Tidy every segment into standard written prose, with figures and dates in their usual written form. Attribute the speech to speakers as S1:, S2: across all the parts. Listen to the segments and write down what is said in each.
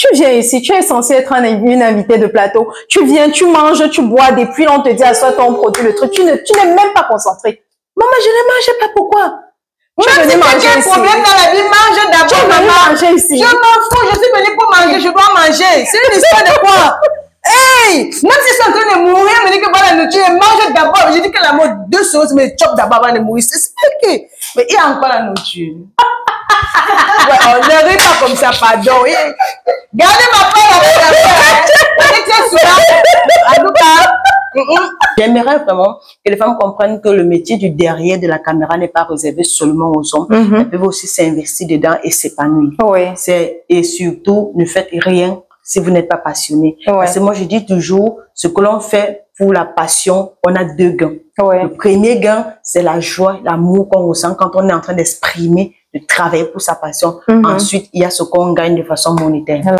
S1: Tu viens ici, tu es censé être une invitée de plateau. Tu viens, tu manges, tu bois, depuis là, on te dit assois-toi, on produit le truc. Tu n'es même pas concentré. Maman, je ne mangeais pas, pourquoi?
S2: Même si tu as un problème dans la vie, mange d'abord, maman.
S1: Manger ici.
S2: Je m'en fous, je suis venue pour manger, je dois manger. C'est une histoire de quoi? Hey! Même si je suis en train de mourir, me dit que voilà la nourriture, mange d'abord. J'ai dit que la mode, deux choses, mais chope d'abord avant de mourir. C'est ok. Mais il y a encore la nourriture. Ouais, on ne rit pas comme ça, pardon. Gardez ma part J'aimerais vraiment que les femmes comprennent que le métier du derrière de la caméra n'est pas réservé seulement aux hommes. Elles peuvent aussi s'investir dedans et s'épanouir.
S1: Oui.
S2: Et surtout, ne faites rien si vous n'êtes pas passionné.
S1: Ouais.
S2: Parce que moi, je dis toujours, ce que l'on fait pour la passion, on a deux gains.
S1: Ouais.
S2: Le premier gain, c'est la joie, l'amour qu'on ressent quand on est en train d'exprimer, de travailler pour sa passion. Ensuite, il y a ce qu'on gagne de façon monétaire.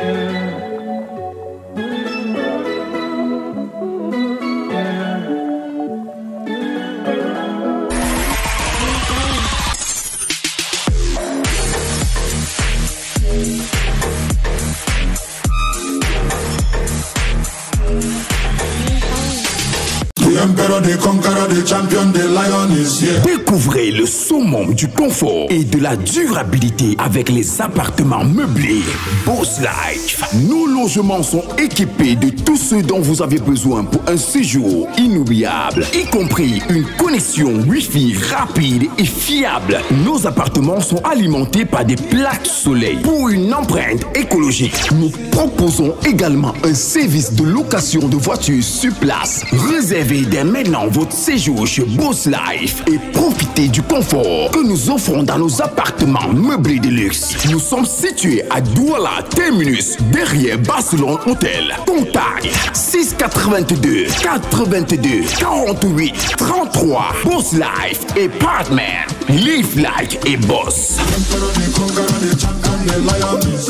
S3: Découvrez le summum du confort et de la durabilité avec les appartements meublés Boss Life. Nos logements sont équipés de tout ce dont vous avez besoin pour un séjour inoubliable, y compris une connexion Wi-Fi rapide et fiable. Nos appartements sont alimentés par des plaques soleil. Pour une empreinte écologique, nous proposons également un service de location de voitures sur place. Réservez dès maintenant votre séjour chez Boss Life et profitez du confort que nous offrons dans nos appartements meublés de luxe. Nous sommes situés à Douala Terminus, derrière Barcelone Hotel. Contact 682 82 48 33. Boss Life et Partner. Live like et Boss.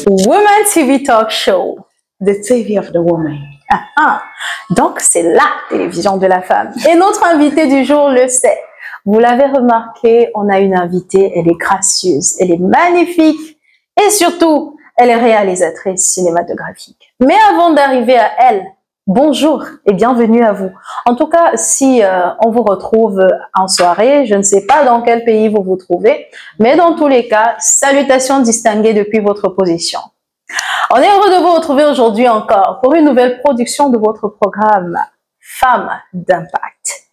S1: Woman TV Talk Show.
S2: The TV of the woman.
S1: Donc, c'est la télévision de la femme. Et notre invitée du jour le sait. Vous l'avez remarqué, on a une invitée, elle est gracieuse, elle est magnifique et surtout, elle est réalisatrice cinématographique. Mais avant d'arriver à elle, bonjour et bienvenue à vous. En tout cas, si on vous retrouve en soirée, je ne sais pas dans quel pays vous vous trouvez, mais dans tous les cas, salutations distinguées depuis votre position. On est heureux de vous retrouver aujourd'hui encore pour une nouvelle production de votre programme Femmes d'impact.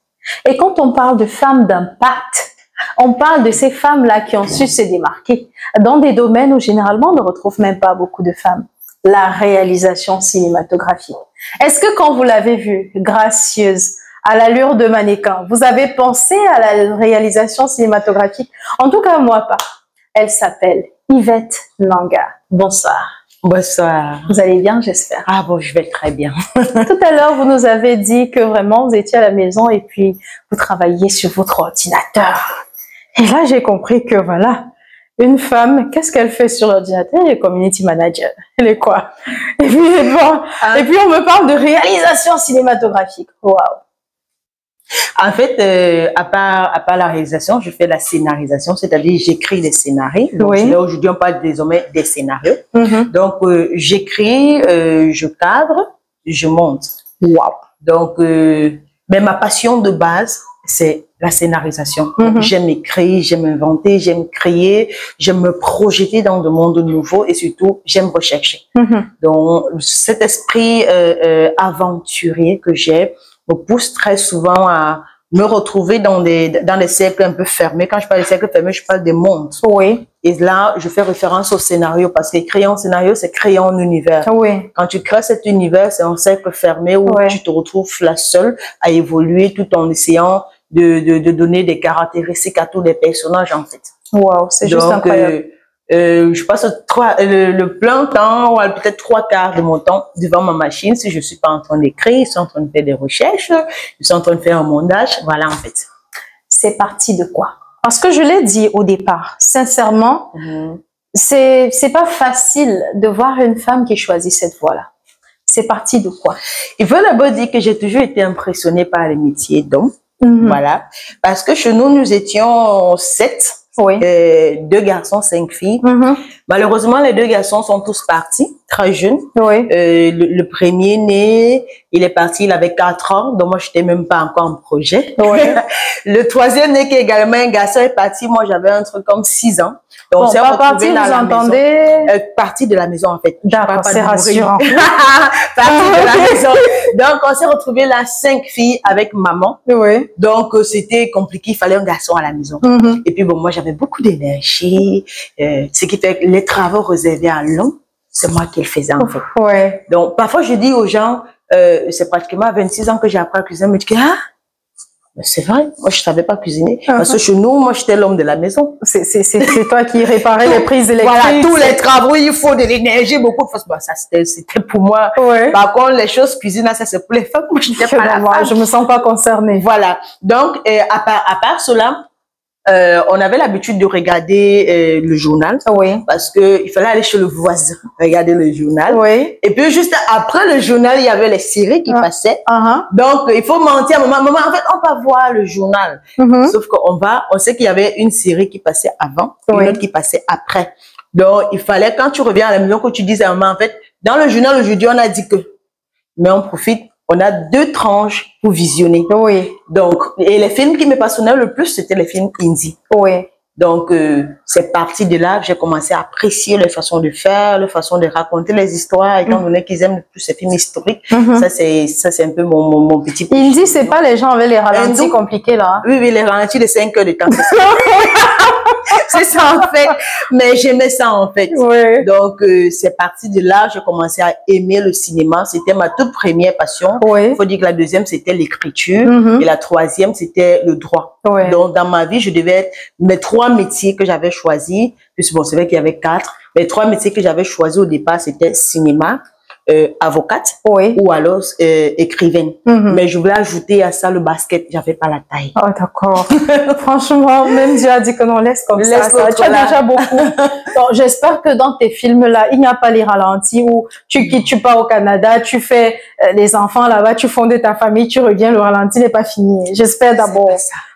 S1: Et quand on parle de femmes d'impact, on parle de ces femmes-là qui ont su se démarquer dans des domaines où généralement on ne retrouve même pas beaucoup de femmes. La réalisation cinématographique. Est-ce que quand vous l'avez vue, gracieuse, à l'allure de mannequin, vous avez pensé à la réalisation cinématographique? En tout cas, moi pas. Elle s'appelle Yvette Nanga. Bonsoir.
S2: Bonsoir.
S1: Vous allez bien, j'espère?
S2: Ah bon, je vais très bien.
S1: Tout à l'heure, vous nous avez dit que vraiment, vous étiez à la maison et puis vous travailliez sur votre ordinateur. Et là, j'ai compris que voilà, une femme, qu'est-ce qu'elle fait sur l'ordinateur? Elle est community manager. Elle est quoi? Et puis, bon, et puis on me parle de réalisation cinématographique. Waouh!
S2: En fait, à part la réalisation, je fais la scénarisation, c'est-à-dire j'écris des scénarios. Donc,
S1: oui.
S2: Là, aujourd'hui, on parle désormais des scénarios. Donc, j'écris, je cadre, je monte.
S1: Waouh!
S2: Donc, mais ma passion de base, c'est la scénarisation. J'aime écrire, j'aime inventer, j'aime créer, j'aime me projeter dans de mondes nouveaux et surtout, j'aime rechercher. Donc, cet esprit aventurier que j'ai me pousse très souvent à me retrouver dans des cercles un peu fermés. Quand je parle de cercles fermés, je parle des mondes.
S1: Oui.
S2: Et là, je fais référence au scénario parce que créer un scénario, c'est créer un univers.
S1: Oui.
S2: Quand tu crées cet univers, c'est un cercle fermé où tu te retrouves la seule à évoluer tout en essayant de donner des caractéristiques à tous les personnages, en fait.
S1: Wow, c'est juste incroyable.
S2: Je passe le plein temps, ou peut-être 3/4 de mon temps devant ma machine si je suis pas en train d'écrire, je suis en train de faire des recherches, je suis en train de faire un montage, voilà en fait.
S1: C'est parti de quoi? Parce que je l'ai dit au départ, sincèrement, c'est pas facile de voir une femme qui choisit cette voie-là. C'est parti de quoi?
S2: Il faut d'abord dire que j'ai toujours été impressionnée par les métiers d'hommes, voilà, parce que chez nous, nous étions 7. Oui. 2 garçons, 5 filles. Malheureusement, les 2 garçons sont tous partis. très jeune.
S1: Oui.
S2: Le premier né, il est parti, il avait 4 ans, donc moi, je n'étais même pas encore en projet.
S1: Oui.
S2: Le troisième né, qui est également un garçon, est parti, moi, j'avais un truc comme 6 ans. Donc,
S1: Bon,
S2: on s'est
S1: pas
S2: retrouvés
S1: parti,
S2: dans
S1: vous
S2: la
S1: entendez?
S2: maison. Parti de la maison, en fait.
S1: D'accord, c'est rassurant.
S2: Parti de la maison. Donc, on s'est retrouvés là, 5 filles avec maman.
S1: Oui.
S2: Donc, c'était compliqué, il fallait un garçon à la maison. Et puis, bon, moi, j'avais beaucoup d'énergie, ce qui fait que les travaux réservés à l'homme, c'est moi qui le faisais, en fait.
S1: Ouais.
S2: Donc, parfois, je dis aux gens, c'est pratiquement à 26 ans que j'ai appris à cuisiner, mais je dis, ah, c'est vrai, moi, je savais pas cuisiner. Parce que chez nous, moi, j'étais l'homme de la maison.
S1: C'est toi qui réparais les prises électriques.
S2: Voilà, tous les travaux, il faut de l'énergie, beaucoup de choses. Bon, ça, c'était pour moi.
S1: Ouais.
S2: Par contre, les choses cuisine, là, ça, c'est pour les femmes. Moi, je n'étais pas la femme.
S1: Je me sens pas concernée.
S2: Voilà. Donc, à part cela, on avait l'habitude de regarder le journal.
S1: Oui.
S2: Parce que il fallait aller chez le voisin, regarder le journal.
S1: Oui.
S2: Et puis, juste après le journal, il y avait les séries qui passaient. Donc, il faut mentir à maman. Maman, en fait, on va voir le journal. Sauf on sait qu'il y avait une série qui passait avant, une autre qui passait après. Donc, il fallait, quand tu reviens à la maison, que tu dises à maman, en fait, dans le journal aujourd'hui, on a dit que, mais on profite, on a 2 tranches pour visionner.
S1: Oui.
S2: Donc, et les films qui me passionnaient le plus, c'était les films indie.
S1: Oui.
S2: Donc, c'est parti de là que j'ai commencé à apprécier les façons de faire, les façons de raconter les histoires, étant donné qu'ils aiment plus ces films historiques. Ça, c'est un peu mon petit...
S1: Indie, c'est pas les gens avec les ralentis compliqués, là. Hein?
S2: Oui, les ralentis de 5 heures de temps. C'est ça, en fait. Mais j'aimais ça, en fait.
S1: Oui.
S2: Donc, c'est parti de là, j'ai commencé à aimer le cinéma. C'était ma toute première passion.
S1: Oui.
S2: Il faut dire que la deuxième, c'était l'écriture. Et la troisième, c'était le droit.
S1: Oui.
S2: Donc, dans ma vie, je devais être mes 3 métiers que j'avais choisis. Puis, bon, c'est vrai qu'il y avait 4. Les 3 métiers que j'avais choisis au départ, c'était cinéma, avocate ou alors écrivaine. Mais je voulais ajouter à ça le basket. J'avais pas la taille.
S1: Oh, d'accord. Franchement, même Dieu a dit que non, laisse comme ça. Tu as déjà beaucoup. Donc, j'espère que dans tes films-là, il n'y a pas les ralentis où tu pars au Canada, tu fais les enfants là-bas, tu fondes ta famille, tu reviens, le ralenti n'est pas fini. J'espère d'abord.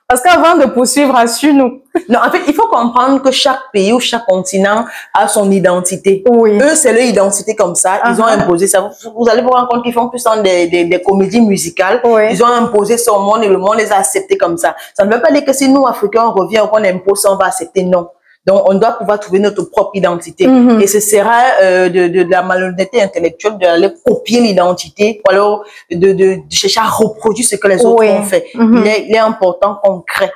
S1: Parce qu'avant de poursuivre, assure-nous.
S2: Non, en fait, il faut comprendre que chaque pays ou chaque continent a son identité.
S1: Oui.
S2: Eux, c'est leur identité comme ça. Ils ont imposé ça. Vous allez vous rendre compte qu'ils font plus des comédies musicales.
S1: Oui.
S2: Ils ont imposé ça au monde et le monde les a acceptés comme ça. Ça ne veut pas dire que si nous, Africains, on revient ou qu'on impose ça, on va accepter. Non. Donc, on doit pouvoir trouver notre propre identité. Et ce sera de la malhonnêteté intellectuelle d'aller copier l'identité ou alors de chercher à reproduire ce que les autres ont fait. Il est important qu'on crée.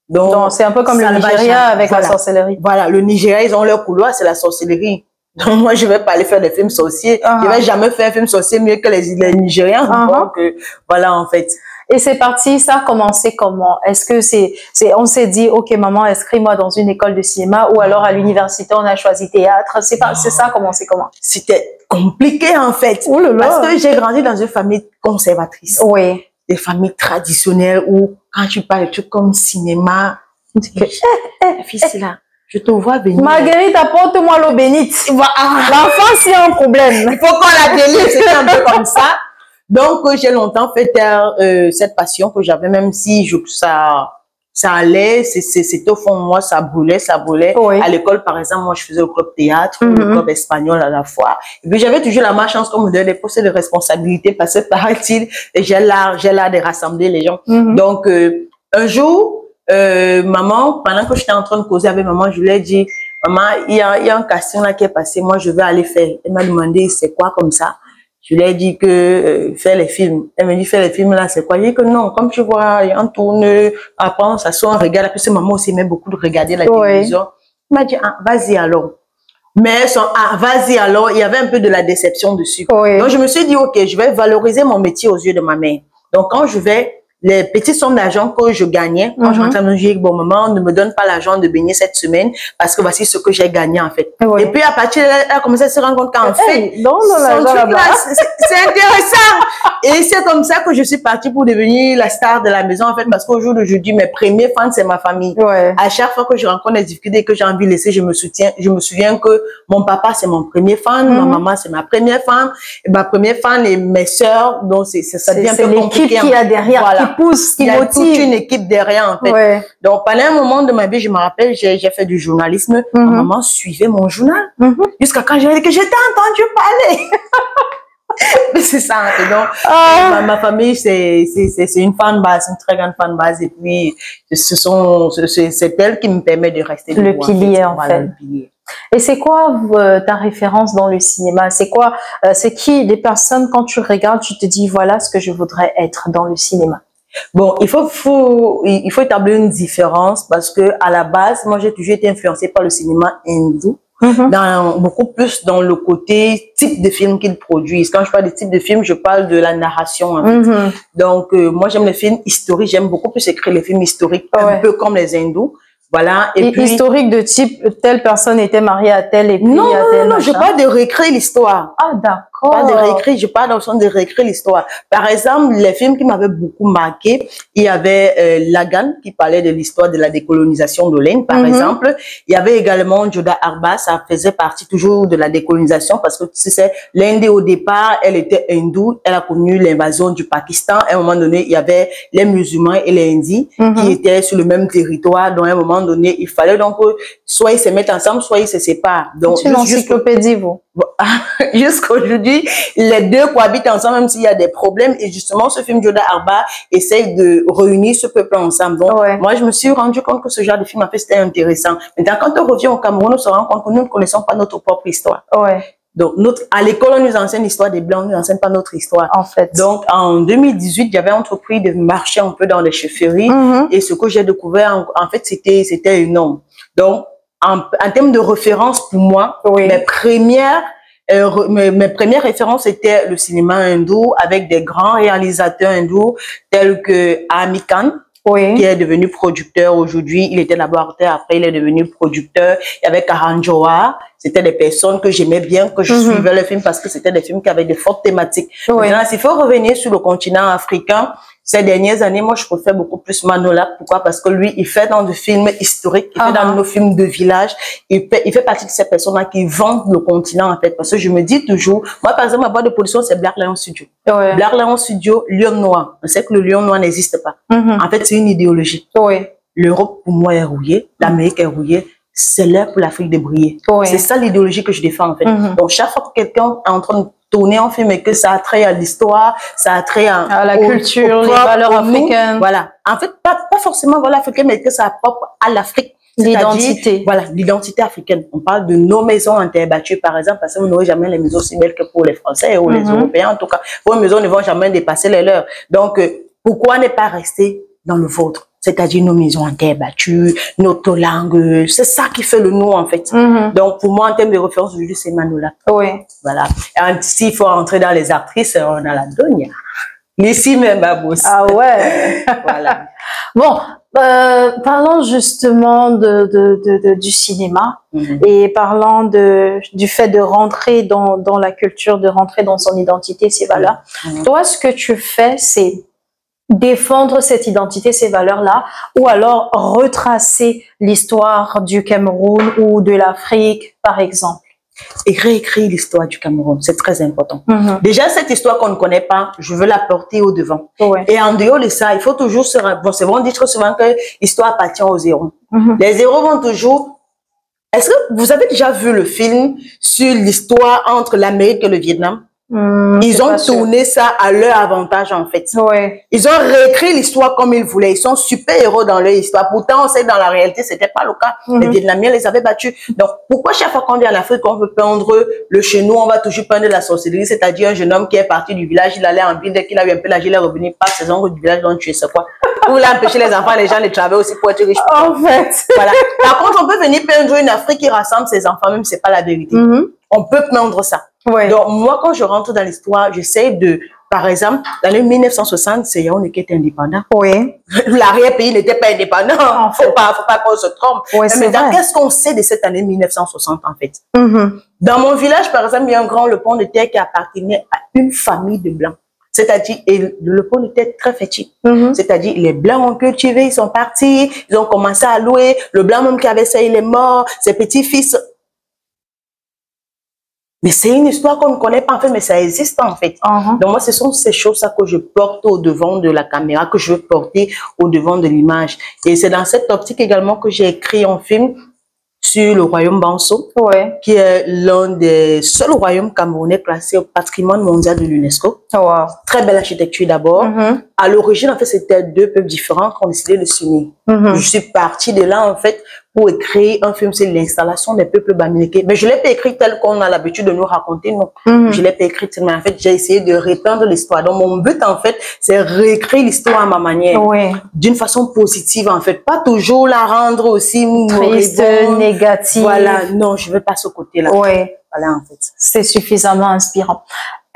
S1: Donc, c'est un peu comme le Nigeria avec la sorcellerie.
S2: Voilà, le Nigeria, ils ont leur couloir, c'est la sorcellerie. Donc, moi, je vais pas aller faire des films sorciers. Je vais jamais faire un film sorcier mieux que les Nigériens. Donc, voilà, en fait.
S1: Et c'est parti, ça a commencé comment? Est-ce que on s'est dit, ok, maman, inscris-moi dans une école de cinéma, ou alors à l'université, on a choisi théâtre. C'est ça a commencé comment?
S2: C'était compliqué, en fait.
S1: Oh là là.
S2: Parce que j'ai grandi dans une famille conservatrice.
S1: Oui.
S2: Des familles traditionnelles où, quand tu parles de trucs comme cinéma, tu dis que, fils là, je te vois venir.
S1: Marguerite, apporte-moi l'eau bénite. L'enfant, s'il y a un problème.
S2: Il faut qu'on la délivre, c'était un peu comme ça. Donc, j'ai longtemps fait taire cette passion que j'avais, même si ça allait, c'était au fond de moi, ça brûlait.
S1: Oui.
S2: À l'école, par exemple, moi, je faisais le club théâtre, le club espagnol à la fois. Et puis, j'avais toujours la malchance qu'on me donnait des postes de responsabilité parce que, paraît-il, j'ai l'art de rassembler les gens. Donc, un jour, maman, pendant que j'étais en train de causer avec maman, je lui ai dit, maman, il y a un casting là qui est passé, moi, je vais aller faire. Elle m'a demandé, c'est quoi comme ça? Je lui ai dit que faire les films. Elle me dit, faire les films là, c'est quoi? Je dis que non, comme tu vois, on tourne, après on s'assoit, on regarde. Puis c'est maman aussi aimait beaucoup de regarder la télévision. Elle m'a dit, ah, vas-y alors. Mais vas-y alors, il y avait un peu de la déception dessus. Donc je me suis dit, ok, je vais valoriser mon métier aux yeux de ma mère. Donc quand je vais, les petites sommes d'argent que je gagnais, quand je rentrais à me dire, bon, maman, ne me donne pas l'argent de baigner cette semaine parce que voici ce que j'ai gagné, en fait. Et puis, à partir de là, elle a commencé à se rendre compte qu'en fait, c'est intéressant. Et c'est comme ça que je suis partie pour devenir la star de la maison, en fait, parce qu'au jour d'aujourd'hui, mes premiers fans, c'est ma famille. À chaque fois que je rencontre des difficultés et que j'ai envie de laisser, je me souviens que mon papa, c'est mon premier fan, ma maman, c'est ma première fan, et ma première fan et mes sœurs, donc ça devient un peu compliqué.
S1: C'est l'équipe qui a derrière, qui pousse, qui
S2: il y a
S1: motive.
S2: toute une équipe derrière, en fait.
S1: Ouais.
S2: Donc, pendant un moment de ma vie, je me rappelle, j'ai fait du journalisme. Ma maman suivait mon journal. Jusqu'à quand j'ai dit que j'étais entendu parler. Mais c'est ça, en fait. Donc, ma famille, c'est une fan base, une très grande fan base. Et puis, c'est elle qui me permet de rester
S1: le pilier, en fait.
S2: Le pilier.
S1: Et c'est quoi ta référence dans le cinéma? C'est quoi, c'est qui les personnes, quand tu regardes, tu te dis, voilà ce que je voudrais être dans le cinéma?
S2: Bon, il faut établir une différence parce que à la base, moi, j'ai toujours été influencée par le cinéma hindou. Beaucoup plus dans le côté type de film qu'ils produisent. Quand je parle de type de film, je parle de la narration. En fait. Donc, moi, j'aime les films historiques. J'aime beaucoup plus écrire les films historiques, un peu comme les hindous. Voilà. Et puis,
S1: historique de type, telle personne était mariée à telle et puis
S2: non,
S1: à tel.
S2: Non, je parle de réécrire l'histoire.
S1: Ah, d'accord.
S2: Pas de réécrire, je parle dans le sens de réécrire l'histoire. Par exemple, les films qui m'avaient beaucoup marqué, il y avait Lagan qui parlait de l'histoire de la décolonisation de l'Inde, par exemple. Il y avait également Jodha Arba, ça faisait partie toujours de la décolonisation parce que tu sais, l'Inde au départ, elle était hindoue, elle a connu l'invasion du Pakistan. À un moment donné, il y avait les musulmans et les hindis qui étaient sur le même territoire. Donc, à un moment donné, il fallait donc soit ils se mettent ensemble, soit ils se séparent. Donc,
S1: c'est une encyclopédie, vous.
S2: Jusqu'aujourd'hui, les deux cohabitent ensemble, même s'il y a des problèmes. Et justement, ce film Jodha Arba essaye de réunir ce peuple ensemble. Donc, moi, je me suis rendu compte que ce genre de film, en fait, c'était intéressant. Maintenant, quand on revient au Cameroun, on se rend compte que nous ne connaissons pas notre propre histoire. Donc, à l'école, on nous enseigne l'histoire des Blancs, on ne nous enseigne pas notre histoire. En fait. Donc, en 2018, j'avais entrepris de marcher un peu dans les chefferies. Et ce que j'ai découvert, en fait, c'était énorme. Donc, en termes de référence pour moi, mes premières références étaient le cinéma hindou avec des grands réalisateurs hindous tels que Amir Khan, qui est devenu producteur aujourd'hui. Il était laboratoire, après il est devenu producteur. Il y avait Karan Johar. C'était des personnes que j'aimais bien, que je suivais le film parce que c'était des films qui avaient de fortes thématiques. Maintenant, s'il faut revenir sur le continent africain, ces dernières années, moi, je préfère beaucoup plus Manola. Pourquoi? Parce que lui, il fait dans des films historiques, il fait dans nos films de village. Il fait partie de ces personnes-là qui vendent le continent, en fait. Parce que je me dis toujours, moi, par exemple, ma boîte de production, c'est Black Lion Studio. Black Lion Studio, Lion Noir. On sait que le lion noir n'existe pas. En fait, c'est une idéologie. L'Europe, pour moi, est rouillée. L'Amérique est rouillée. C'est l'heure pour l'Afrique de briller. C'est ça l'idéologie que je défends, en fait. Donc, chaque fois que quelqu'un est en train de tourner en film et que ça a trait à l'histoire, ça a trait à
S1: la culture, les valeurs africaines.
S2: Voilà. En fait, pas forcément valeurs africaines, mais que ça a propre à l'Afrique.
S1: L'identité.
S2: Voilà, l'identité africaine. On parle de nos maisons en terre battue, par exemple, parce que vous n'aurez jamais les maisons aussi belles que pour les Français ou les Européens, en tout cas. Vos maisons ne vont jamais dépasser les leurs. Donc, pourquoi ne pas rester dans le vôtre? C'est-à-dire nos maisons en terre battue, notre langue, c'est ça qui fait le nous, en fait. Donc, pour moi, en termes de référence, aujourd'hui, c'est Manola. Voilà. Et s'il faut entrer dans les actrices, on a la Donia. Ici même, Babous.
S1: Ah ouais.
S2: Voilà.
S1: Bon, parlons justement du cinéma et parlant du fait de rentrer dans la culture, de rentrer dans son identité, ses valeurs. Toi, ce que tu fais, c'est défendre cette identité, ces valeurs-là, ou alors retracer l'histoire du Cameroun ou de l'Afrique, par exemple.
S2: Et réécrire l'histoire du Cameroun, c'est très important. Déjà, cette histoire qu'on ne connaît pas, je veux la porter au devant. Et en dehors de ça, il faut toujours se rappeler, c'est bon, dit très souvent que l'histoire appartient aux héros. Les héros vont toujours... Est-ce que vous avez déjà vu le film sur l'histoire entre l'Amérique et le Vietnam? Ils ont tourné ça à leur avantage, en fait. Ils ont réécrit l'histoire comme ils voulaient. Ils sont super héros dans leur histoire. Pourtant, on sait que dans la réalité, c'était pas le cas. Les Vietnamiens les avaient battus. Donc, pourquoi chaque fois qu'on vient en Afrique, on veut peindre le chez nous, on va toujours peindre la sorcellerie, c'est-à-dire un jeune homme qui est parti du village, il allait en ville, dès qu'il a eu un peu l'âge, il est revenu par ses oncles du village, donc tuer, c'est quoi? Pour empêcher les enfants, les gens les travaillent aussi pour être riches.
S1: En fait.
S2: Voilà. Par contre, on peut venir peindre une Afrique qui rassemble ses enfants, même si c'est pas la vérité. On peut peindre ça. Donc, moi, quand je rentre dans l'histoire, j'essaie de, par exemple, l'année 1960, c'est Yaoundé qui était indépendant. L'arrière-pays n'était pas indépendant. Faut pas qu'on se trompe. Mais qu'est-ce qu'on sait de cette année 1960, en fait? Dans mon village, par exemple, il y a un grand le pont de terre qui appartenait à une famille de Blancs. C'est-à-dire, et le pont était très fétide. C'est-à-dire, les Blancs ont cultivé, ils sont partis, ils ont commencé à louer. Le Blanc même qui avait ça, il est mort. Ses petits-fils Mais c'est une histoire qu'on ne connaît pas en fait, mais ça existe en fait. Donc moi, ce sont ces choses-là que je porte au devant de la caméra, que je veux porter au devant de l'image. Et c'est dans cette optique également que j'ai écrit un film sur le royaume Banso, qui est l'un des seuls royaumes camerounais classés au patrimoine mondial de l'UNESCO. Très belle architecture d'abord. À l'origine, en fait, c'était deux peuples différents qui ont décidé de s'unir. Je suis partie de là, en fait, pour écrire un film sur l'installation des peuples bamileke. Mais je ne l'ai pas écrit tel qu'on a l'habitude de nous raconter, non. Je ne l'ai pas écrit tellement. En fait, j'ai essayé de repeindre l'histoire. Donc, mon but, en fait, c'est réécrire l'histoire à ma manière. D'une façon positive, en fait. Pas toujours la rendre aussi
S1: triste, négative.
S2: Voilà. Non, je veux pas ce côté-là. Voilà, en fait.
S1: C'est suffisamment inspirant.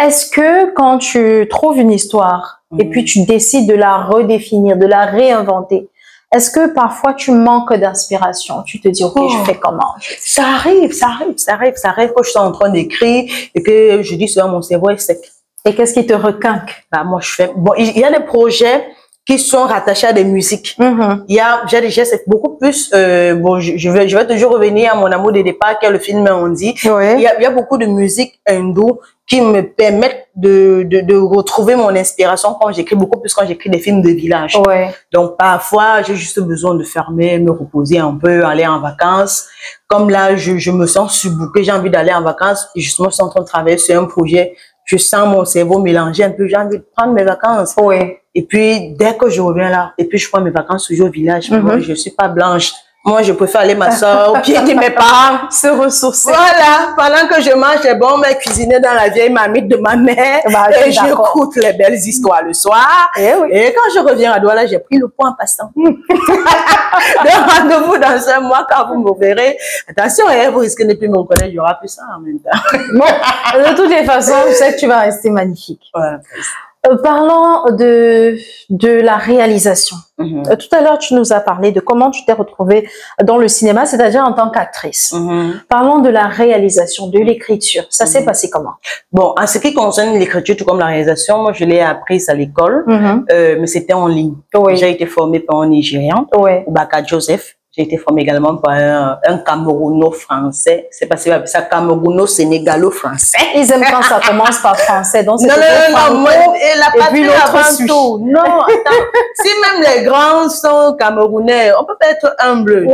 S1: Est-ce que quand tu trouves une histoire et puis tu décides de la redéfinir, de la réinventer, est-ce que parfois tu manques d'inspiration? Tu te dis, ok, je fais comment?
S2: Ça arrive que je suis en train d'écrire et que je dis souvent mon cerveau est sec.
S1: Et qu'est-ce qui te requinque?
S2: Bah, moi, je fais, bon, il y a des projets qui sont rattachés à des musiques. C'est beaucoup plus, bon, je vais toujours revenir à mon amour de départ, qui est le film Ondi. Il y a beaucoup de musique hindoue qui me permettent de retrouver mon inspiration quand j'écris, beaucoup plus quand j'écris des films de village. Donc, parfois, j'ai juste besoin de fermer, me reposer un peu, aller en vacances. Comme là, je me sens subbookée, j'ai envie d'aller en vacances. Et justement, je suis en train de travailler sur un projet. Je sens mon cerveau mélanger un peu, j'ai envie de prendre mes vacances. Et puis, dès que je reviens là, et puis je prends mes vacances toujours au village, moi, je suis pas blanche. Moi, je préfère aller m'asseoir au pied de mes parents.
S1: Se ressourcer.
S2: Voilà. Pendant que je mange les bons mets cuisinés dans la vieille marmite de ma mère. Et j'écoute les belles histoires le soir. Et quand je reviens à Douala, j'ai pris le point en passant. Donc, rendez-vous dans un mois quand vous me verrez. Attention, vous risquez de ne plus me connaître, il y aura plus ça en même temps.
S1: Bon, de toutes les façons, je sais que tu vas rester magnifique. Parlant de la réalisation. Tout à l'heure, tu nous as parlé de comment tu t'es retrouvée dans le cinéma, c'est-à-dire en tant qu'actrice. Parlons de la réalisation, de l'écriture. Ça s'est passé comment? Bon,
S2: en ce qui concerne l'écriture, tout comme la réalisation, moi, je l'ai apprise à l'école, mais c'était en ligne. J'ai été formée par un Nigérian, Baka Joseph. J'ai été formée également par un Camerouno-français. C'est pas si ça, Camerouno-sénégalo-français.
S1: Ils aiment quand ça commence par français. Donc
S2: non, moi, et la patrie avant tout. Non, attends. Si même les grands sont camerounais, on peut pas être humble.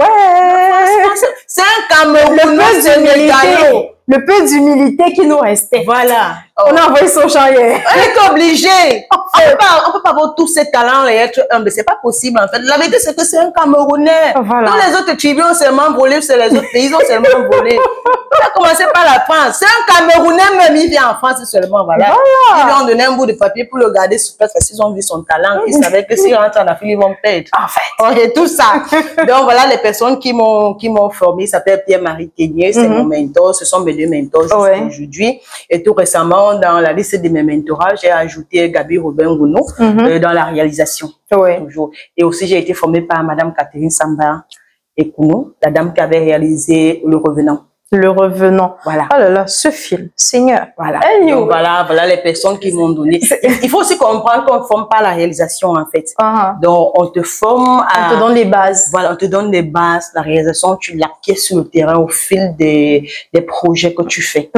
S2: C'est un Camerouno-sénégalo.
S1: Le peu d'humilité qui nous restait.
S2: Voilà.
S1: On a envoyé son chant hier.
S2: On est obligé. On peut pas avoir tous ces talents et être humble. C'est pas possible, en fait. La vérité, c'est que c'est un Camerounais. Tous les autres tribus ont seulement volé, c'est les autres pays, ils ont seulement volé. On a commencé par la France. C'est un Camerounais, même il vient en France seulement, voilà. Ils lui ont donné un bout de papier pour le garder sur place parce qu'ils ont vu son talent. Ils savaient que s'ils rentrent en Afrique, ils vont perdre.
S1: En fait.
S2: Et tout ça. Donc voilà, les personnes qui m'ont formé, ça s'appelle Pierre-Marie Ténier, c'est mon mentor. Ce sont mes deux mentors jusqu'à aujourd'hui. Et tout récemment, dans la liste de mes mentorats, j'ai ajouté Gabi Robin Gouno dans la réalisation. Toujours. Et aussi, j'ai été formée par Madame Catherine Samba Ekounou, la dame qui avait réalisé Le Revenant.
S1: Le Revenant.
S2: Voilà.
S1: Oh là là, ce film, Seigneur.
S2: Voilà. Donc, voilà les personnes qui m'ont donné. Il faut aussi comprendre qu'on ne forme pas la réalisation, en fait. Donc, on te forme
S1: on te donne les bases.
S2: Voilà, on te donne les bases. La réalisation, tu l'acquiers sur le terrain au fil des projets que tu fais.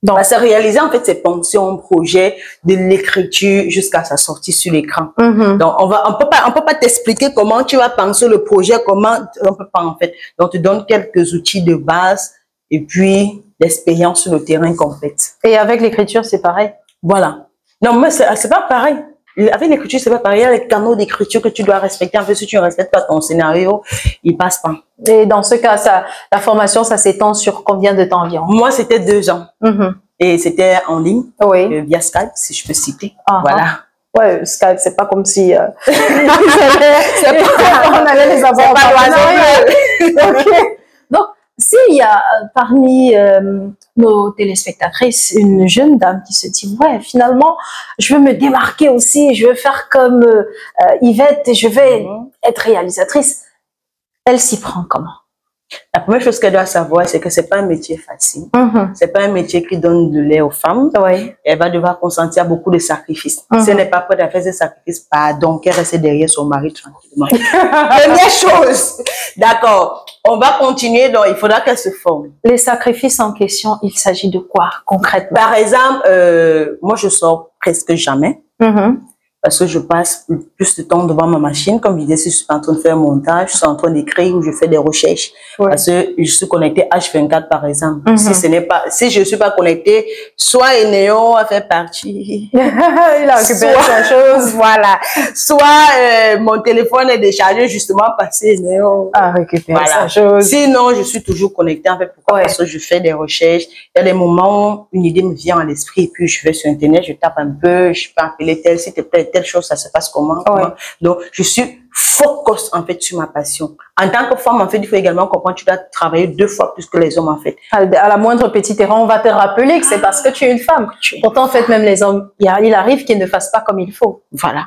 S2: Donc, se réaliser, en fait, c'est penser un projet de l'écriture jusqu'à sa sortie sur l'écran. Donc, on peut pas t'expliquer comment tu vas penser le projet, on peut pas, en fait. Donc, on te donne quelques outils de base et puis l'expérience sur le terrain complète.
S1: Et avec l'écriture, c'est pareil?
S2: Voilà. Non, mais c'est pas pareil. Avec l'écriture, c'est pas pareil. Il y a les canaux d'écriture que tu dois respecter. En fait, si tu ne respectes pas ton scénario, il passe pas. Et
S1: dans ce cas, la formation, ça s'étend sur combien de temps environ?
S2: Moi, c'était 2 ans. Et c'était en ligne, via Skype, si je peux citer. Voilà.
S1: Ouais, Skype, c'est pas comme si on allait les avoir. Donc, s'il y a parmi nos téléspectatrices une jeune dame qui se dit, ouais, finalement, je veux me démarquer aussi, je veux faire comme Yvette, je vais être réalisatrice, elle s'y prend comment?
S2: La première chose qu'elle doit savoir, c'est que c'est pas un métier facile. C'est pas un métier qui donne de lait aux femmes.
S1: Oui.
S2: Elle va devoir consentir à beaucoup de sacrifices. Si elle n'est pas prête à faire ces sacrifices, pardon, qu'elle reste derrière son mari tranquillement. Première chose. D'accord. On va continuer, donc il faudra qu'elle se forme.
S1: Les sacrifices en question, il s'agit de quoi concrètement?
S2: Par exemple, moi je sors presque jamais. Parce que je passe plus de temps devant ma machine. Comme je disais, si je suis en train de faire un montage, je suis en train d'écrire ou je fais des recherches. Ouais. Parce que je suis connectée H24 par exemple. Si je ne suis pas connectée, soit Enéo a fait partie.
S1: Il a récupéré sa chose.
S2: Voilà. Soit mon téléphone est déchargé justement parce que Enéo
S1: a récupéré sa chose.
S2: Sinon, je suis toujours connectée en fait. Pourquoi? Parce que je fais des recherches. Il y a des moments où une idée me vient à l'esprit et puis je vais sur Internet, je tape un peu, je peux appeler tel site, telle chose, ça se passe comment. Donc, je suis focus en fait sur ma passion. En tant que femme, en fait, il faut également comprendre que tu dois travailler 2 fois plus que les hommes en fait.
S1: À la moindre petite erreur, on va te rappeler que c'est parce que tu es une femme. Pourtant, en fait, même les hommes, il arrive qu'ils ne fassent pas comme il faut.
S2: Voilà.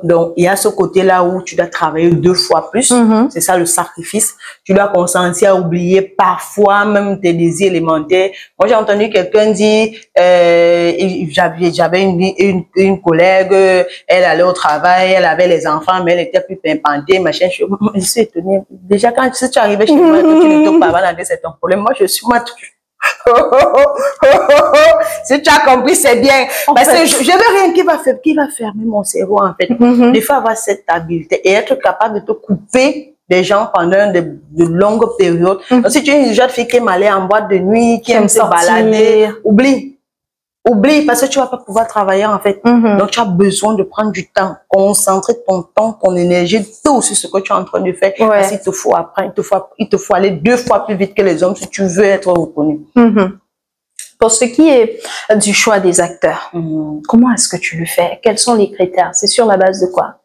S2: Donc, il y a ce côté-là où tu dois travailler 2 fois plus. C'est ça le sacrifice. Tu dois consentir à oublier parfois même tes désirs élémentaires. Moi, j'ai entendu quelqu'un dire, j'avais une collègue, elle allait au travail, elle avait les enfants, mais elle était plus pimpantée, machin. Je suis étonnée. Déjà, quand tu arrives chez moi, que tu ne toques pas avant d'entrer, c'est ton problème. Moi, je suis moi toujours. Si tu as compris, c'est bien. Parce que je veux rien qui va fermer mon cerveau, en fait. Il faut avoir cette habileté et être capable de te couper des gens pendant de longues périodes. Donc, si tu es une jeune fille qui aime aller en boîte de nuit, qui aime se balader, oublie, parce que tu vas pas pouvoir travailler, en fait. Donc, tu as besoin de prendre du temps, concentrer ton temps, ton énergie, tout sur ce que tu es en train de faire. Parce qu'il te faut apprendre, il te faut aller 2 fois plus vite que les hommes si tu veux être reconnu.
S1: Pour ce qui est du choix des acteurs, comment est-ce que tu le fais? Quels sont les critères? C'est sur la base de quoi?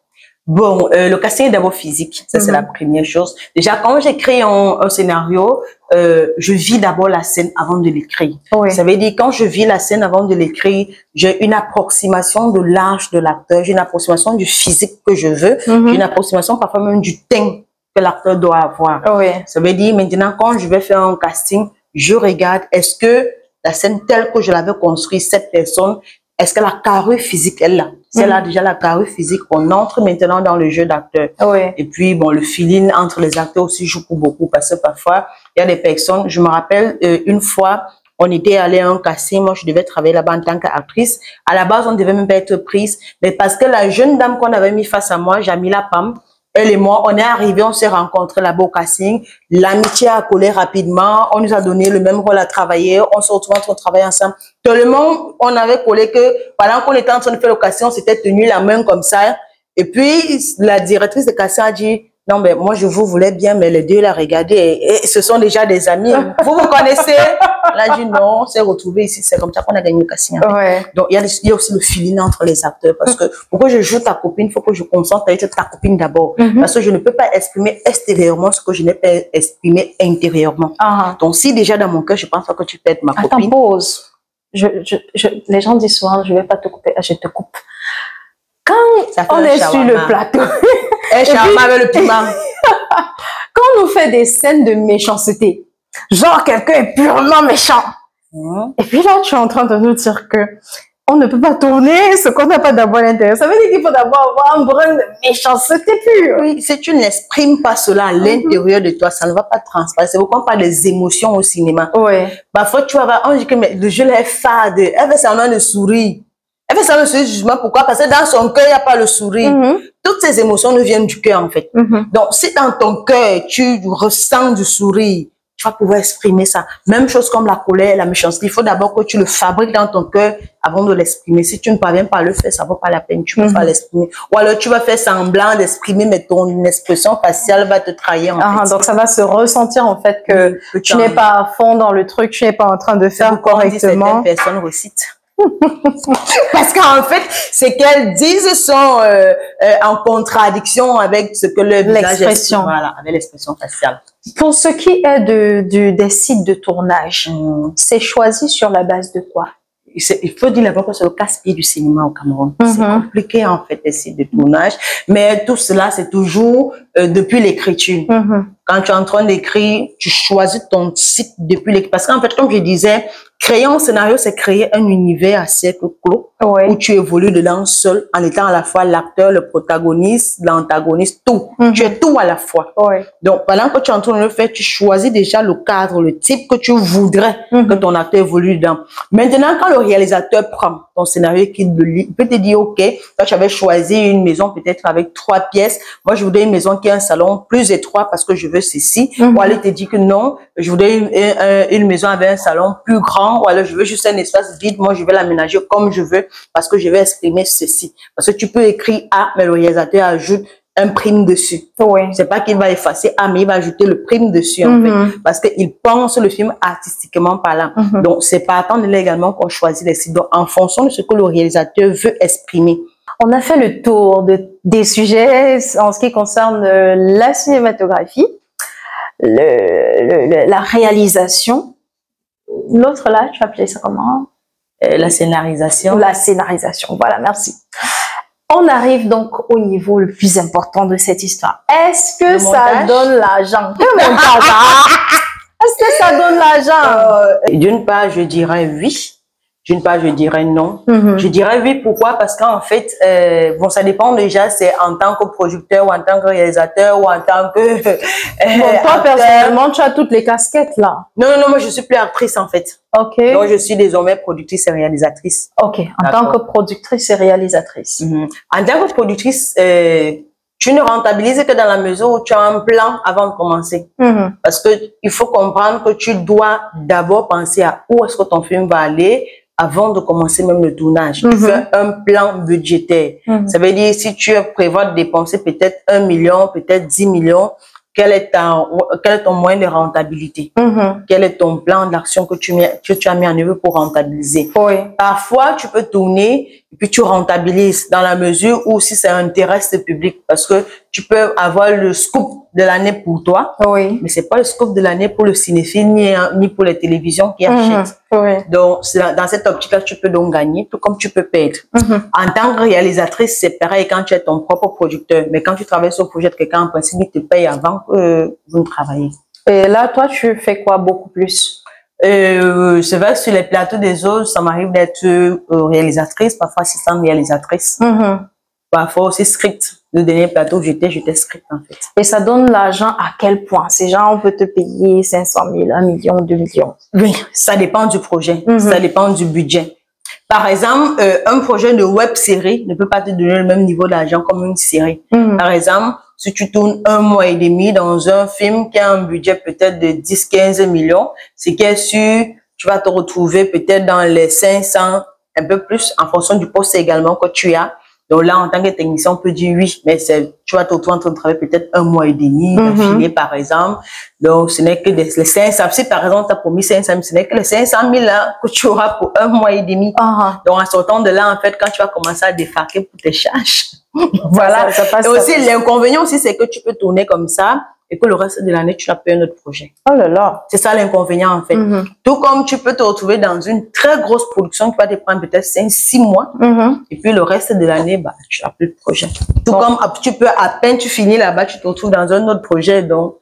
S2: Bon, le casting est d'abord physique, ça c'est la première chose. Déjà, quand j'écris un scénario, je vis d'abord la scène avant de l'écrire. Ça veut dire quand je vis la scène avant de l'écrire, j'ai une approximation de l'âge de l'acteur, j'ai une approximation du physique que je veux, j'ai une approximation parfois même du teint que l'acteur doit avoir. Ça veut dire maintenant quand je vais faire un casting, je regarde est-ce que la scène telle que je l'avais construite, cette personne, est-ce que la carrure physique est là? Si elle a déjà la carrure physique, on entre maintenant dans le jeu d'acteur. Et puis, bon, le feeling entre les acteurs aussi joue beaucoup parce que parfois, il y a des personnes, je me rappelle une fois, on était allé à un casting, moi je devais travailler là-bas en tant qu'actrice. À la base, on devait même pas être prise, mais parce que la jeune dame qu'on avait mis face à moi, Jamila Pam, elle et moi, on est arrivés, on s'est rencontrés là-bas au casting. L'amitié a collé rapidement. On nous a donné le même rôle à travailler. On se retrouve en train de travailler ensemble. Tellement on avait collé que pendant qu'on était en train de faire le casting, on s'était tenu la main comme ça. Et puis, la directrice de casting a dit, non, mais moi, je vous voulais bien, mais les deux, la regardé et ce sont déjà des amis. Vous connaissez? Elle a dit non, on s'est retrouvés ici. C'est comme ça qu'on a gagné le casting. Donc, il y a aussi le feeling entre les acteurs. Parce que, pourquoi je joue ta copine, il faut que je consente avec ta copine d'abord. Parce que je ne peux pas exprimer extérieurement ce que je n'ai pas exprimé intérieurement. Donc, si déjà dans mon cœur, je pense que tu peux être ma copine.
S1: Attends, pause. Les gens disent souvent, je ne vais pas te couper, je te coupe. Quand on est sur le plateau,
S2: avec le piment.
S1: Quand on nous fait des scènes de méchanceté, genre quelqu'un est purement méchant, et puis là tu es en train de nous dire que on ne peut pas tourner ce qu'on n'a pas d'abord à l'intérieur. Ça veut dire qu'il faut d'abord avoir un brin de méchanceté pure.
S2: Oui, si tu n'exprimes pas cela à l'intérieur de toi, ça ne va pas transparaître. C'est pourquoi on parle des émotions au cinéma. Parfois tu vas voir, on dit que mais le jeu est fade, elle fait semblant de sourire. Elle fait ça le jugement. Pourquoi? Parce que dans son cœur, il n'y a pas le sourire. Toutes ces émotions nous viennent du cœur, en fait. Donc, si dans ton cœur, tu ressens du sourire, tu vas pouvoir exprimer ça. Même chose comme la colère, la méchanceté. Il faut d'abord que tu le fabriques dans ton cœur avant de l'exprimer. Si tu ne parviens pas à le faire, ça ne vaut pas la peine. Tu ne peux pas l'exprimer. Ou alors, tu vas faire semblant d'exprimer, mais ton expression faciale va te trahir, en fait.
S1: Donc, ça va se ressentir, en fait, que tu n'es pas à fond dans le truc, tu n'es pas en train de faire correctement.
S2: Certaines personnes recitent. Parce qu'en fait, ce qu'elles disent sont en contradiction avec ce que le visage exprime. Voilà, avec l'expression faciale.
S1: Pour ce qui est des sites de tournage, c'est choisi sur la base de quoi?
S2: Il faut dire d'abord que c'est le casse-pied du cinéma au Cameroun. C'est compliqué en fait les sites de tournage, mais tout cela c'est toujours depuis l'écriture. Quand tu es en train d'écrire, tu choisis ton site depuis l'écrit. Parce qu'en fait, comme je disais, créer un scénario, c'est créer un univers à cercle clos où tu évolues dedans seul en étant à la fois l'acteur, le protagoniste, l'antagoniste, tout. Tu es tout à la fois. Donc, pendant que tu es en train de le faire, tu choisis déjà le cadre, le type que tu voudrais que ton acteur évolue dedans. Maintenant, quand le réalisateur prend ton scénario et qu'il le lit, il peut te dire, OK, toi, tu avais choisi une maison peut-être avec 3 pièces. Moi, je voudrais une maison qui a un salon plus étroit parce que je veux ceci. Ou alors, il te dit que non, je voudrais une maison avec un salon plus grand. Ou alors, je veux juste un espace vide. Moi, je vais l'aménager comme je veux parce que je vais exprimer ceci. Parce que tu peux écrire A, mais le réalisateur ajoute un prime dessus. C'est pas qu'il va effacer A, mais il va ajouter le prime dessus, en fait. Parce qu'il pense le film artistiquement parlant. Donc, c'est partant de là également qu'on choisit les sites. Donc, en fonction de ce que le réalisateur veut exprimer.
S1: On a fait le tour des sujets en ce qui concerne la cinématographie, la réalisation. L'autre là, tu vas appeler ça comment?
S2: La scénarisation.
S1: La scénarisation, voilà, merci. On arrive donc au niveau le plus important de cette histoire. Est-ce que ça donne l'argent? Est-ce que ça donne l'argent?
S2: D'une part, je dirais oui. D'une part, je dirais non. Je dirais oui, pourquoi? Parce qu'en fait, bon, ça dépend déjà, c'est en tant que producteur ou en tant que réalisateur ou en tant que...
S1: bon, toi, personnellement, tu as toutes les casquettes, là.
S2: Non, moi, je suis plus actrice, en fait.
S1: OK.
S2: Donc, je suis désormais productrice et réalisatrice.
S1: OK, en tant que productrice et réalisatrice.
S2: En tant que productrice, tu ne rentabilises que dans la mesure où tu as un plan avant de commencer. Parce que il faut comprendre que tu dois d'abord penser à où est-ce que ton film va aller avant de commencer même le tournage. Tu fais un plan budgétaire. Ça veut dire, si tu prévois de dépenser peut-être 1 million, peut-être 10 millions, quel est ton moyen de rentabilité? Quel est ton plan d'action que tu as mis en œuvre pour rentabiliser? Parfois, tu peux tourner et puis tu rentabilises dans la mesure où si ça intéresse le public, parce que tu peux avoir le scoop de l'année pour toi, mais c'est pas le scoop de l'année pour le cinéphile ni pour les télévisions qui achètent. Donc, dans cette optique-là, tu peux donc gagner, tout comme tu peux perdre. En tant que réalisatrice, c'est pareil quand tu es ton propre producteur. Mais quand tu travailles sur le projet de quelqu'un, en principe, il te paye avant que vous ne travaillez.
S1: Et là, toi, tu fais quoi beaucoup plus?
S2: C'est vrai que sur les plateaux des autres, ça m'arrive d'être réalisatrice, parfois assistante réalisatrice. Parfois aussi script. Le dernier plateau, j'étais script, en fait.
S1: Et ça donne l'argent à quel point? C'est genre, on peut te payer 500 000, 1 million, 2 millions.
S2: Oui, ça dépend du projet. Ça dépend du budget. Par exemple, un projet de web série ne peut pas te donner le même niveau d'argent comme une série. Par exemple, si tu tournes 1 mois et demi dans un film qui a un budget peut-être de 10-15 millions, c'est qu'est sûr, tu vas te retrouver peut-être dans les 500, un peu plus, en fonction du poste également que tu as. Donc là, en tant que technicien, on peut dire oui, mais tu vas te retrouver en train de travailler peut-être 1 mois et demi d'affilée, par exemple. Donc, ce n'est que les 500, si par exemple, tu as promis 500 000, ce n'est que les 500 000 là que tu auras pour 1 mois et demi. Donc, en sortant de là, en fait, quand tu vas commencer à défarquer pour tes charges, voilà. Ça passe, et aussi, l'inconvénient aussi, c'est que tu peux tourner comme ça et que le reste de l'année, tu as payé un autre projet.
S1: Oh là là.
S2: C'est ça l'inconvénient, en fait. Tout comme tu peux te retrouver dans une très grosse production qui va te prendre peut-être 5-6 mois. Et puis le reste de l'année, bah, tu n'as plus de projet. Tout comme tu peux, à peine tu finis là-bas, tu te retrouves dans un autre projet. Donc,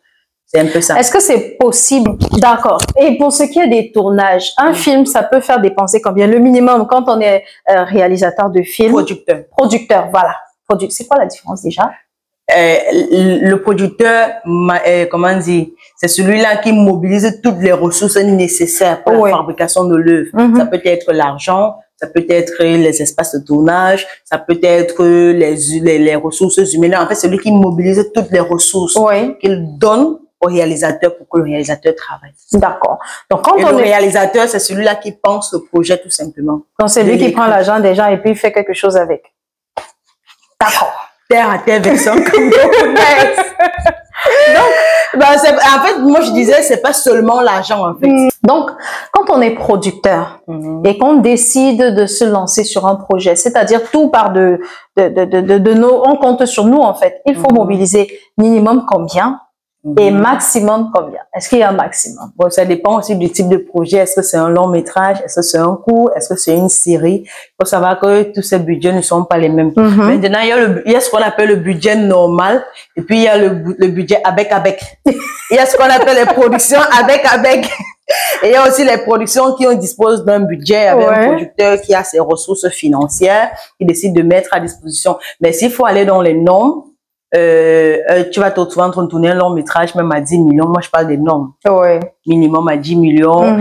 S2: c'est un peu ça.
S1: Est-ce que c'est possible? D'accord. Et pour ce qui est des tournages, un film, ça peut faire dépenser combien? Le minimum quand on est réalisateur de film?
S2: Producteur.
S1: Producteur, voilà. C'est quoi la différence déjà?
S2: Le producteur, comment dire, c'est celui-là qui mobilise toutes les ressources nécessaires pour la fabrication de l'œuvre. Ça peut être l'argent, ça peut être les espaces de tournage, ça peut être les ressources humaines. En fait, c'est celui qui mobilise toutes les ressources qu'il donne au réalisateur pour que le réalisateur travaille.
S1: D'accord. Donc, quand
S2: le réalisateur, c'est celui-là qui pense le projet tout simplement.
S1: Donc, c'est lui qui prend l'argent des gens et puis il fait quelque chose avec. D'accord.
S2: Terre à terre avec son Donc, bah, en fait, moi, je disais, c'est pas seulement l'argent, en fait.
S1: Donc, quand on est producteur et qu'on décide de se lancer sur un projet, c'est-à-dire tout part on compte sur nous, en fait. Il faut mobiliser minimum combien? Et maximum combien? Est-ce qu'il y a un maximum?
S2: Bon, ça dépend aussi du type de projet. Est-ce que c'est un long métrage? Est-ce que c'est un court? Est-ce que c'est une série? Il faut savoir que tous ces budgets ne sont pas les mêmes. Maintenant, il y a ce qu'on appelle le budget normal et puis il y a le budget avec. Il y a ce qu'on appelle les productions avec. Et il y a aussi les productions qui disposent d'un budget avec un producteur qui a ses ressources financières, qui décide de mettre à disposition. Mais s'il faut aller dans les normes, tu vas te retrouver en train de tourner un long métrage même à 10 millions. Moi, je parle des normes. Minimum à 10 millions.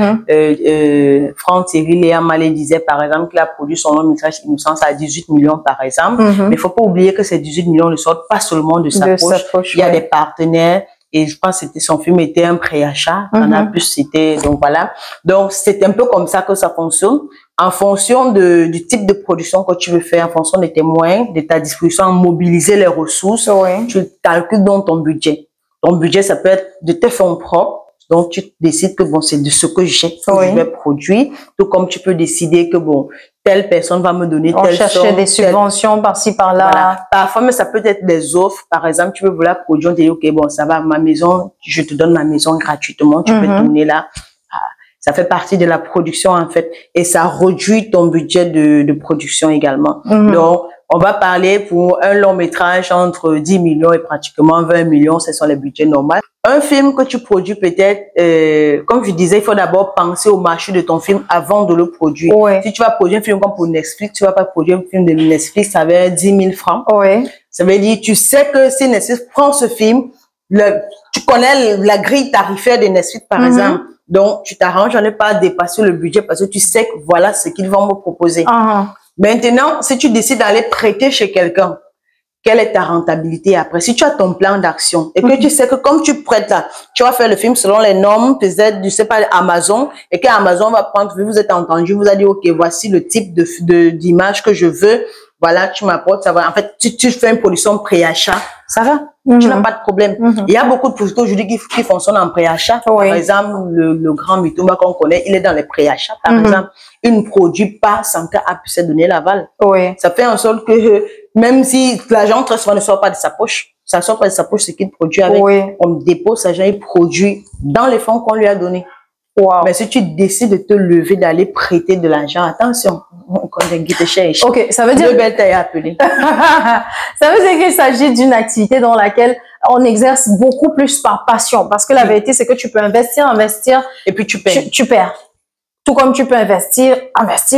S2: Franck Thierry Léa Malé disait, par exemple, qu'il a produit son long métrage Innocence à 18 millions, par exemple. Mais il ne faut pas oublier que ces 18 millions ne sortent pas seulement de sa poche. Il y a des partenaires. Et je pense que son film était un préachat. En a plus, c'était, donc voilà. Donc, c'est un peu comme ça que ça fonctionne. En fonction du type de production que tu veux faire, en fonction de tes moyens, de ta disposition à mobiliser les ressources, tu calcules dans ton budget. Ton budget, ça peut être de tes fonds propres. Donc, tu décides que bon, c'est de ce que j'ai, que je vais produire. Tout comme tu peux décider que bon, telle personne va me donner telle somme.
S1: Chercher des subventions par-ci, par-là. Voilà.
S2: Parfois, mais ça peut être des offres. Par exemple, tu veux vouloir produire, on te dit, OK, bon, ça va, ma maison, je te donne ma maison gratuitement, tu peux tourner là. Ça fait partie de la production, en fait. Et ça réduit ton budget de production également. Donc, on va parler pour un long métrage entre 10 millions et pratiquement 20 millions. Ce sont les budgets normaux. Un film que tu produis peut-être, comme je disais, il faut d'abord penser au marché de ton film avant de le produire. Si tu vas produire un film comme pour Netflix, tu vas pas produire un film de Netflix avec 10 000 francs. Ça veut dire, tu sais que si Netflix prend ce film, tu connais la grille tarifaire de Netflix, par exemple. Donc, tu t'arranges à ne pas dépasser le budget parce que tu sais que voilà ce qu'ils vont me proposer. Maintenant, si tu décides d'aller prêter chez quelqu'un, quelle est ta rentabilité après? Si tu as ton plan d'action et que tu sais que comme tu prêtes là, tu vas faire le film selon les normes, peut-être, je sais pas, Amazon, et que Amazon va prendre, vous êtes entendu, vous a dit, OK, voici le type d'image que je veux. Voilà, tu m'apportes, ça va. En fait, tu fais une production pré-achat, ça va. Tu n'as pas de problème. Il y a beaucoup de producteurs aujourd'hui qui fonctionnent en pré-achat. Par exemple, le grand Mitumba qu'on connaît, il est dans les pré-achats. Par exemple, il ne produit pas sans qu'à puisse donner l'aval. Ça fait en sorte que même si l'argent très souvent ne sort pas de sa poche, ça sort pas de sa poche ce qu'il produit avec. On dépose l'argent, il produit dans les fonds qu'on lui a donnés. Mais si tu décides de te lever, d'aller prêter de l'argent, attention,
S1: OK, ça veut dire...
S2: Ça veut
S1: dire qu'il s'agit d'une activité dans laquelle on exerce beaucoup plus par passion. Parce que la vérité, c'est que tu peux investir.
S2: Et puis tu perds.
S1: Tu perds. Tout comme tu peux investir,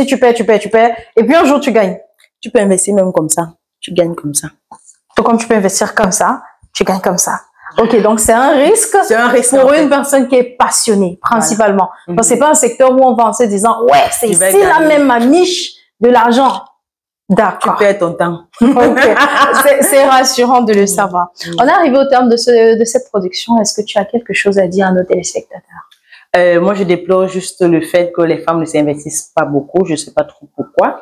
S1: tu perds. Et puis un jour, tu gagnes.
S2: Tu peux investir même comme ça. Tu gagnes comme ça.
S1: Tout comme tu peux investir comme ça, tu gagnes comme ça. OK, donc c'est un risque pour une personne qui est passionnée, principalement. Donc, c'est pas un secteur où on va en se disant, ouais, c'est ici là même ma niche de l'argent. D'accord.
S2: Tu perds ton temps.
S1: C'est rassurant de le savoir. On est arrivé au terme de cette production. Est-ce que tu as quelque chose à dire à nos téléspectateurs?
S2: Moi, je déplore juste le fait que les femmes ne s'investissent pas beaucoup. Je ne sais pas trop pourquoi.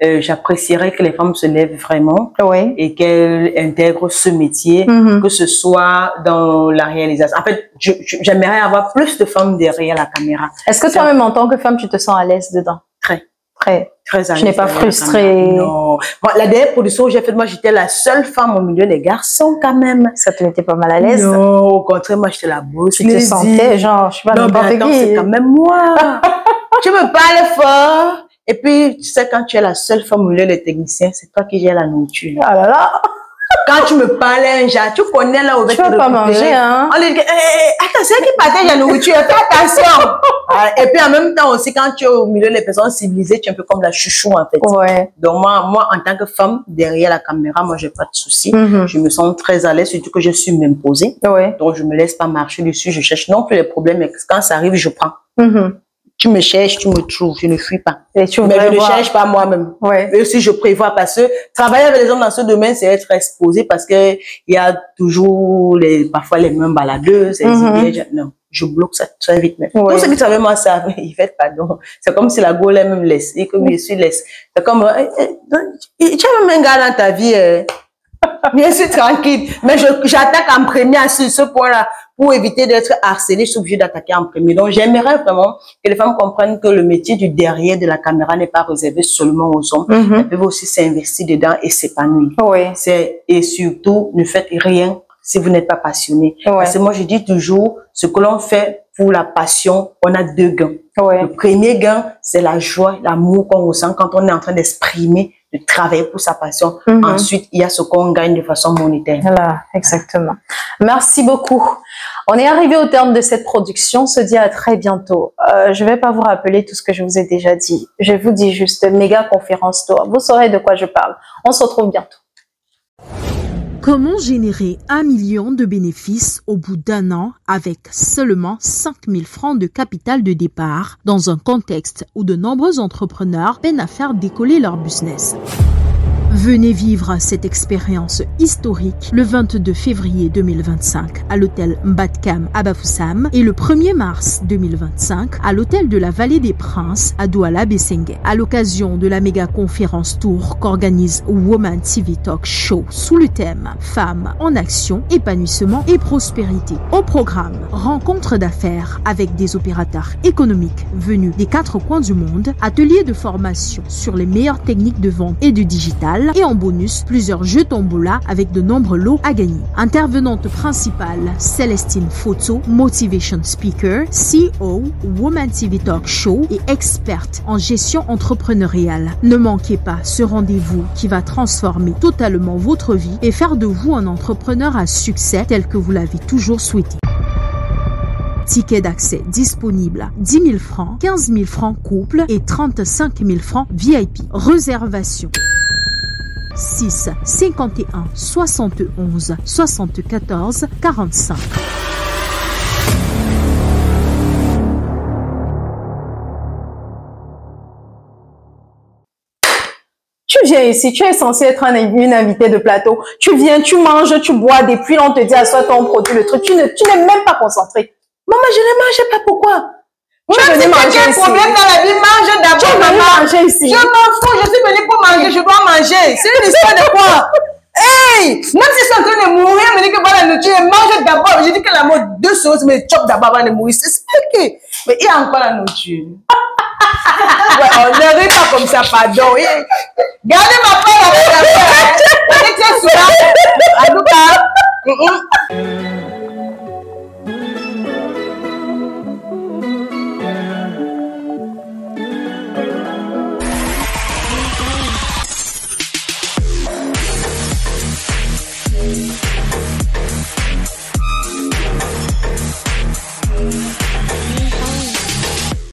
S2: J'apprécierais que les femmes se lèvent vraiment et qu'elles intègrent ce métier, que ce soit dans la réalisation. En fait, j'aimerais avoir plus de femmes derrière la caméra.
S1: Est-ce que toi-même, en tant que femme, tu te sens à l'aise dedans?
S2: Très à l'aise.
S1: Tu n'es pas frustrée?
S2: Non. Bon, la dernière production que j'ai faite, moi, j'étais la seule femme au milieu des garçons, quand même.
S1: Ça te mettait pas mal à l'aise?
S2: Non, au contraire, moi, j'étais la bosse.
S1: Tu te sentais, genre, je sais pas, n'importe qui.
S2: Non, c'est quand même moi. Tu me parles fort. Et puis, tu sais, quand tu es la seule femme au milieu des techniciens, c'est toi qui gères la nourriture.
S1: Ah là là.
S2: Quand tu me parlais un genre, tu connais là où
S1: tu vas pas manger, hein?
S2: On lui dit, attends, c'est qui partage la nourriture, fais attention. Et puis en même temps aussi, quand tu es au milieu des personnes civilisées, tu es un peu comme la chouchou, en fait. Donc moi, en tant que femme, derrière la caméra, moi, j'ai pas de souci. Je me sens très à l'aise, surtout que je suis m'imposer. Donc je me laisse pas marcher dessus, je cherche non plus les problèmes, mais quand ça arrive, je prends. Tu me cherches, tu me trouves, je ne fuis pas. Mais je ne cherche pas moi-même. Et aussi, je prévois parce que travailler avec les hommes dans ce domaine, c'est être exposé parce que il y a toujours parfois les mêmes baladeuses, les idées. Non, je bloque ça très vite. Tout ce qui travaille moi, ça, il fait pardon. C'est comme si la Gaule est même laisse et comme je suis laisse. C'est comme, tu as même un gars dans ta vie, bien sûr, tranquille. Mais j'attaque en premier sur ce point-là. Pour éviter d'être harcelée, je suis obligée d'attaquer en premier. Donc, j'aimerais vraiment que les femmes comprennent que le métier du derrière de la caméra n'est pas réservé seulement aux hommes. Elles peuvent aussi s'investir dedans et s'épanouir. Et surtout, ne faites rien si vous n'êtes pas passionné.
S1: Ouais.
S2: Parce que moi, je dis toujours, ce que l'on fait pour la passion, on a 2 gains.
S1: Ouais.
S2: Le premier gain, c'est la joie, l'amour qu'on ressent quand on est en train d'exprimer, de travailler pour sa passion. Ensuite, il y a ce qu'on gagne de façon monétaire.
S1: Voilà, exactement. Merci beaucoup. On est arrivé au terme de cette production. On se dit à très bientôt. Je vais pas vous rappeler tout ce que je vous ai déjà dit. Je vous dis juste méga conférence tour. Vous saurez de quoi je parle. On se retrouve bientôt.
S4: Comment générer 1 million de bénéfices au bout d'un an avec seulement 5 000 francs de capital de départ dans un contexte où de nombreux entrepreneurs peinent à faire décoller leur business? Venez vivre cette expérience historique le 22 février 2025 à l'hôtel Mbatkam à Bafoussam et le 1er mars 2025 à l'hôtel de la Vallée des Princes à Douala Bessengue à l'occasion de la méga conférence tour qu'organise Woman TV Talk Show sous le thème Femmes en action, épanouissement et prospérité. Au programme, rencontres d'affaires avec des opérateurs économiques venus des 4 coins du monde, ateliers de formation sur les meilleures techniques de vente et de digital, et en bonus, plusieurs jeux tombola avec de nombreux lots à gagner. Intervenante principale, Célestine Photo, Motivation Speaker, CEO, Woman TV Talk Show et experte en gestion entrepreneuriale. Ne manquez pas ce rendez-vous qui va transformer totalement votre vie et faire de vous un entrepreneur à succès tel que vous l'avez toujours souhaité. Ticket d'accès disponible 10 000 francs, 15 000 francs couple et 35 000 francs VIP. Réservation 6 51 71 74 45.
S1: Tu viens ici, tu es censé être une invitée de plateau. Tu viens, tu manges, tu bois, depuis là on te dit assois-toi, on produit le truc. Tu n'es même pas concentré.
S2: Maman, je ne mangeais pas, pourquoi?
S1: Même si tu as un
S2: problème dans la vie, mange d'abord, maman.
S1: Manger ici.
S2: Je m'en fous, je suis venue pour manger, je dois manger. C'est une histoire de quoi? Hey! Même si je suis en train de mourir, me dit que voilà la nourriture, mange d'abord. Je dis que la mort, 2 choses, mais chope d'abord avant de mourir. C'est ok. Mais il y a encore la nourriture. Ouais, on ne rit pas comme ça, pardon. Gardez ma part avec la paix. En tout cas.